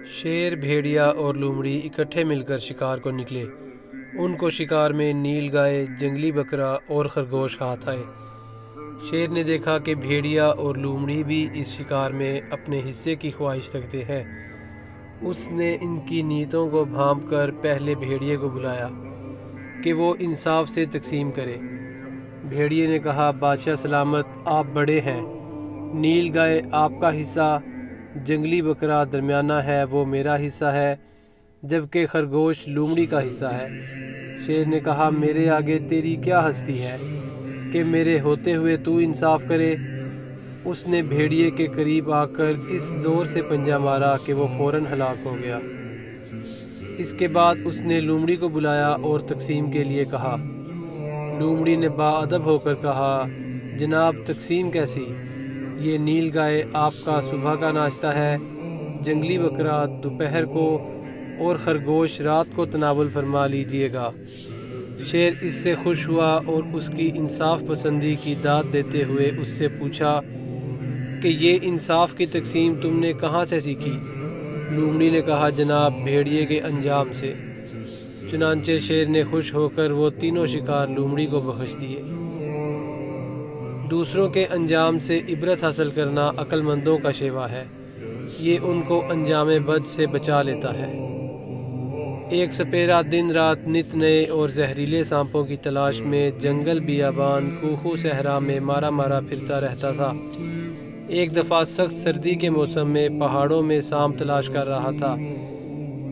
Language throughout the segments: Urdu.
شیر، بھیڑیا اور لومڑی اکٹھے مل کر شکار کو نکلے۔ ان کو شکار میں نیل گائے، جنگلی بکرا اور خرگوش ہاتھ آئے۔ شیر نے دیکھا کہ بھیڑیا اور لومڑی بھی اس شکار میں اپنے حصے کی خواہش رکھتے ہیں۔ اس نے ان کی نیتوں کو بھانپ کر پہلے بھیڑیے کو بلایا کہ وہ انصاف سے تقسیم کرے۔ بھیڑیے نے کہا، بادشاہ سلامت، آپ بڑے ہیں، نیل گائے آپ کا حصہ، جنگلی بکرا درمیانہ ہے، وہ میرا حصہ ہے، جبکہ خرگوش لومڑی کا حصہ ہے۔ شیر نے کہا، میرے آگے تیری کیا ہستی ہے کہ میرے ہوتے ہوئے تو انصاف کرے؟ اس نے بھیڑیے کے قریب آ کر اس زور سے پنجہ مارا کہ وہ فوراً ہلاک ہو گیا۔ اس کے بعد اس نے لومڑی کو بلایا اور تقسیم کے لیے کہا۔ لومڑی نے باادب ہو کر کہا، جناب، تقسیم کیسی؟ یہ نیل گائے آپ کا صبح کا ناشتہ ہے، جنگلی بکرا دوپہر کو اور خرگوش رات کو تناول فرما لیجیے گا۔ شیر اس سے خوش ہوا اور اس کی انصاف پسندی کی داد دیتے ہوئے اس سے پوچھا کہ یہ انصاف کی تقسیم تم نے کہاں سے سیکھی؟ لومڑی نے کہا، جناب، بھیڑیے کے انجام سے۔ چنانچہ شیر نے خوش ہو کر وہ تینوں شکار لومڑی کو بخش دیے۔ دوسروں کے انجام سے عبرت حاصل کرنا عقل مندوں کا شیوا ہے، یہ ان کو انجام بد سے بچا لیتا ہے۔ ایک سپیرا دن رات نت نئے اور زہریلے سانپوں کی تلاش میں جنگل، بیابان، کوہ صحرا میں مارا مارا پھرتا رہتا تھا۔ ایک دفعہ سخت سردی کے موسم میں پہاڑوں میں سانپ تلاش کر رہا تھا۔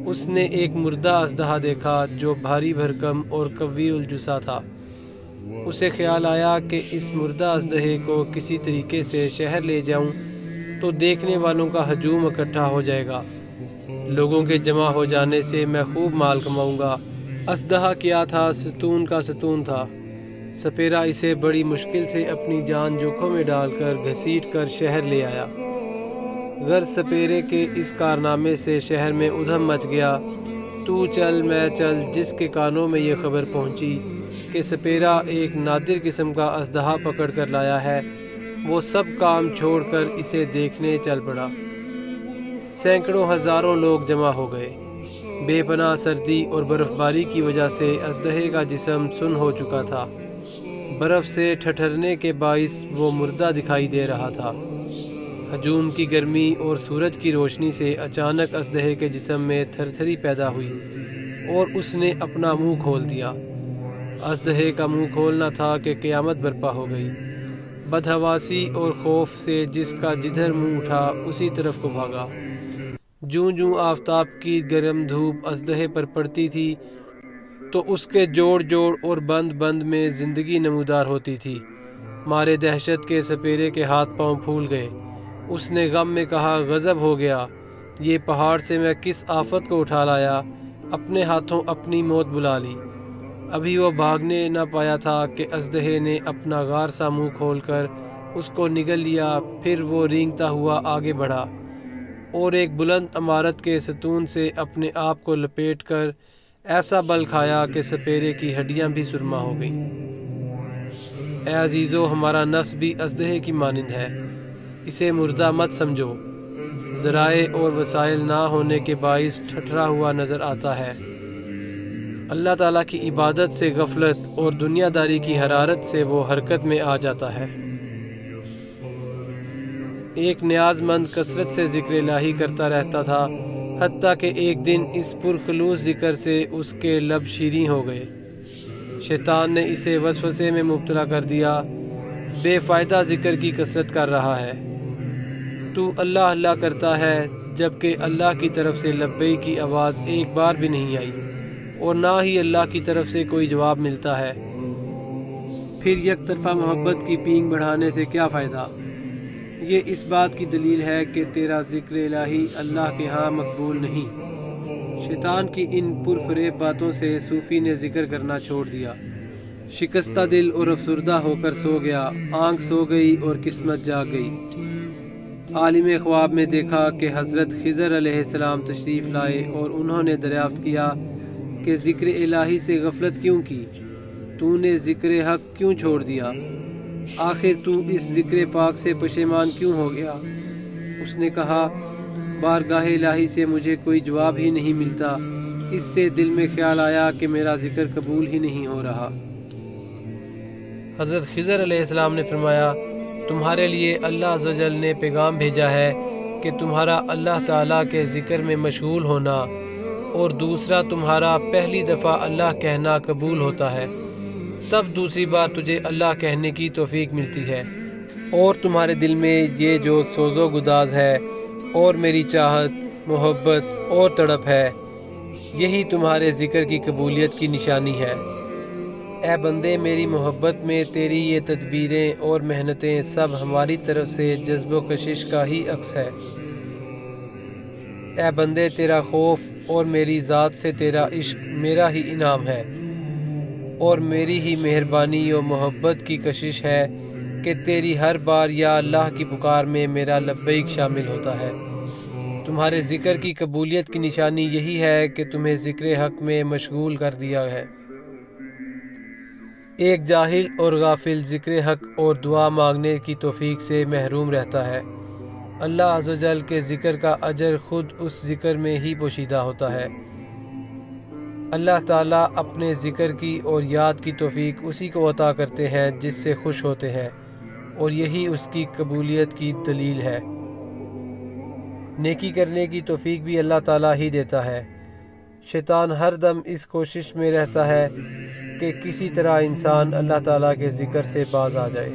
اس نے ایک مردہ اژدہا دیکھا جو بھاری بھرکم اور قوی الجثہ تھا۔ اسے خیال آیا کہ اس مردہ اژدہے کو کسی طریقے سے شہر لے جاؤں تو دیکھنے والوں کا ہجوم اکٹھا ہو جائے گا، لوگوں کے جمع ہو جانے سے میں خوب مال کماؤں گا۔ اژدہا کیا تھا؟ ستون کا ستون تھا۔ سپیرا اسے بڑی مشکل سے اپنی جان جوکھوں میں ڈال کر گھسیٹ کر شہر لے آیا۔ غرض سپیرے کے اس کارنامے سے شہر میں ادھم مچ گیا۔ تو چل میں چل جس کے کانوں میں یہ خبر پہنچی کہ سپیرا ایک نادر قسم کا اژدہا پکڑ کر لایا ہے، وہ سب کام چھوڑ کر اسے دیکھنے چل پڑا۔ سینکڑوں ہزاروں لوگ جمع ہو گئے۔ بے پناہ سردی اور برف باری کی وجہ سے اژدہے کا جسم سن ہو چکا تھا۔ برف سے ٹھٹھرنے کے باعث وہ مردہ دکھائی دے رہا تھا۔ ہجوم کی گرمی اور سورج کی روشنی سے اچانک اژدہے کے جسم میں تھرتھری پیدا ہوئی اور اس نے اپنا منہ کھول دیا۔ اژدہے کا منہ کھولنا تھا کہ قیامت برپا ہو گئی۔ بدحواسی اور خوف سے جس کا جدھر منہ اٹھا اسی طرف کو بھاگا۔ جوں جوں آفتاب کی گرم دھوپ اژدہے پر پڑتی تھی تو اس کے جوڑ جوڑ اور بند بند میں زندگی نمودار ہوتی تھی۔ مارے دہشت کے سپیرے کے ہاتھ پاؤں پھول گئے۔ اس نے غم میں کہا، غضب ہو گیا، یہ پہاڑ سے میں کس آفت کو اٹھا لایا، اپنے ہاتھوں اپنی موت بلا لی۔ ابھی وہ بھاگنے نہ پایا تھا کہ اژدہے نے اپنا غار سا منہ کھول کر اس کو نگل لیا۔ پھر وہ رینگتا ہوا آگے بڑھا اور ایک بلند عمارت کے ستون سے اپنے آپ کو لپیٹ کر ایسا بل کھایا کہ سپیرے کی ہڈیاں بھی سرما ہو گئیں۔ اے عزیزو، ہمارا نفس بھی اژدہے کی مانند ہے، اسے مردہ مت سمجھو۔ ذرائع اور وسائل نہ ہونے کے باعث ٹھٹھرا ہوا نظر آتا ہے۔ اللہ تعالیٰ کی عبادت سے غفلت اور دنیا داری کی حرارت سے وہ حرکت میں آ جاتا ہے۔ ایک نیاز مند کثرت سے ذکر الہی کرتا رہتا تھا، حتیٰ کہ ایک دن اس پرخلوص ذکر سے اس کے لب شیریں ہو گئے۔ شیطان نے اسے وسوسے میں مبتلا کر دیا، بے فائدہ ذکر کی کثرت کر رہا ہے، تو اللہ اللہ کرتا ہے، جبکہ اللہ کی طرف سے لبیک کی آواز ایک بار بھی نہیں آئی اور نہ ہی اللہ کی طرف سے کوئی جواب ملتا ہے۔ پھر یک طرفہ محبت کی پینگ بڑھانے سے کیا فائدہ؟ یہ اس بات کی دلیل ہے کہ تیرا ذکر الہی اللہ کے ہاں مقبول نہیں۔ شیطان کی ان پرفریب باتوں سے صوفی نے ذکر کرنا چھوڑ دیا۔ شکستہ دل اور افسردہ ہو کر سو گیا، آنکھ سو گئی اور قسمت جاگ گئی۔ عالم خواب میں دیکھا کہ حضرت خضر علیہ السلام تشریف لائے اور انہوں نے دریافت کیا کہ ذکر الہی سے غفلت کیوں کی؟ تو نے ذکر حق کیوں چھوڑ دیا؟ آخر تو اس ذکر پاک سے پشیمان کیوں ہو گیا؟ اس نے کہا، بارگاہ الہی سے مجھے کوئی جواب ہی نہیں ملتا، اس سے دل میں خیال آیا کہ میرا ذکر قبول ہی نہیں ہو رہا۔ حضرت خضر علیہ السلام نے فرمایا، تمہارے لیے اللہ عز و جل نے پیغام بھیجا ہے کہ تمہارا اللہ تعالیٰ کے ذکر میں مشغول ہونا، اور دوسرا تمہارا پہلی دفعہ اللہ کہنا قبول ہوتا ہے، تب دوسری بار تجھے اللہ کہنے کی توفیق ملتی ہے، اور تمہارے دل میں یہ جو سوز و گداز ہے اور میری چاہت، محبت اور تڑپ ہے، یہی تمہارے ذکر کی قبولیت کی نشانی ہے۔ اے بندے، میری محبت میں تیری یہ تدبیریں اور محنتیں سب ہماری طرف سے جذب و کشش کا ہی عکس ہے۔ اے بندے، تیرا خوف اور میری ذات سے تیرا عشق میرا ہی انعام ہے، اور میری ہی مہربانی و محبت کی کشش ہے کہ تیری ہر بار یا اللہ کی پکار میں میرا لبیک شامل ہوتا ہے۔ تمہارے ذکر کی قبولیت کی نشانی یہی ہے کہ تمہیں ذکر حق میں مشغول کر دیا ہے۔ ایک جاہل اور غافل ذکر حق اور دعا مانگنے کی توفیق سے محروم رہتا ہے۔ اللہ عز و جل کے ذکر کا اجر خود اس ذکر میں ہی پوشیدہ ہوتا ہے۔ اللہ تعالیٰ اپنے ذکر کی اور یاد کی توفیق اسی کو عطا کرتے ہیں جس سے خوش ہوتے ہیں، اور یہی اس کی قبولیت کی دلیل ہے۔ نیکی کرنے کی توفیق بھی اللہ تعالیٰ ہی دیتا ہے۔ شیطان ہر دم اس کوشش میں رہتا ہے کہ کسی طرح انسان اللہ تعالیٰ کے ذکر سے باز آ جائے۔